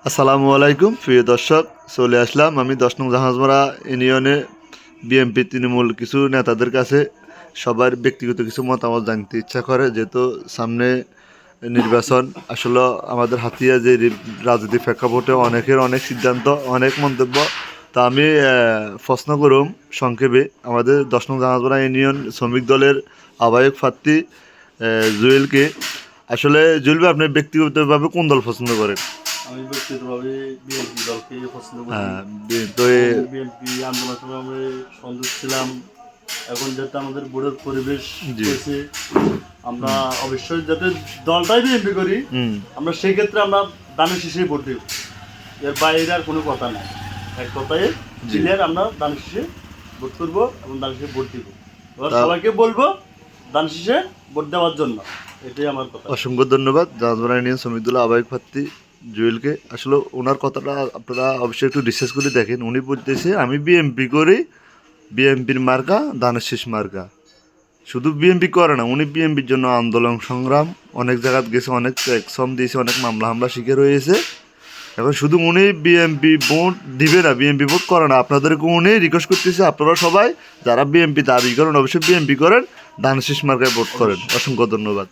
আসসালামু আলাইকুম প্রিয় দর্শক, চলে আসলাম আমি 10 নং জাহাজমারা ইউনিয়নে বিএনপি তৃণমূল কিছু নেতাদের কাছে সবার ব্যক্তিগত কিছু মতামত জানতে ইচ্ছা করে, যেহেতু সামনে নির্বাচন। আসলে আমাদের হাতিয়া যে রাজনীতি প্রেক্ষাপটে অনেকের অনেক সিদ্ধান্ত, অনেক মন্তব্য। তা আমি প্রশ্ন করুম সংক্ষেপে আমাদের 10 নং জাহাজমারা ইউনিয়ন শ্রমিক দলের আহ্বায়ক প্রার্থী জুয়েলকে। আসলে জুয়েল ভাই, আপনি ব্যক্তিগতভাবে কোন দল পছন্দ করেন? আমি ব্যক্তিগতভাবে বিএনপি দলকে পছন্দ করি। হ্যাঁ, তো বিএনপি আন্দোলনের সময় আমি সন্তুষ্ট ছিলাম। এখন যাতে আমাদের বোর্ডের পরিবেশ জি। হয়েছে, আমরা অবশ্যই যাতে দলটাই বিএনপি করি, আমরা সেই ক্ষেত্রে আমরা দানের শীষে ভোট দিব। এর বাইরে আর কোনো কথা নাই। এক কথায় ক্লিয়ার, আমরা দানের শীষে ভোট করবো এবং দানের শীষে ভোট দিব। এবার সবাইকে বলবো দানের শীষে ভোট দেওয়ার জন্য। এটাই আমার কথা। অসংখ্য ধন্যবাদ জাহাজমারা ইউনিয়ন শ্রমিক দলের আহ্বায়ক প্রার্থী জুয়েলকে। আসলে ওনার কথাটা আপনারা অবশ্যই একটু রিসার্চ করে দেখেন। উনি বলতেছে আমি বিএমপি করি, বিএমপির মার্কা ধানের শীষ মার্কা। শুধু বিএমপি করে না, উনি বিএমপির জন্য আন্দোলন সংগ্রাম অনেক জায়গায় গেছে, অনেক শ্রম দিয়েছে, অনেক মামলা হামলা শিকার হয়েছে। এখন শুধু উনি বিএমপি ভোট দিবে না, বিএমপি ভোট করে না, আপনাদেরকে উনি রিকোয়েস্ট করতেছে আপনারা সবাই যারা বিএমপি দাবি করেন অবশ্যই বিএমপি করেন, ধানের শীষ মার্কায় ভোট করেন। অসংখ্য ধন্যবাদ।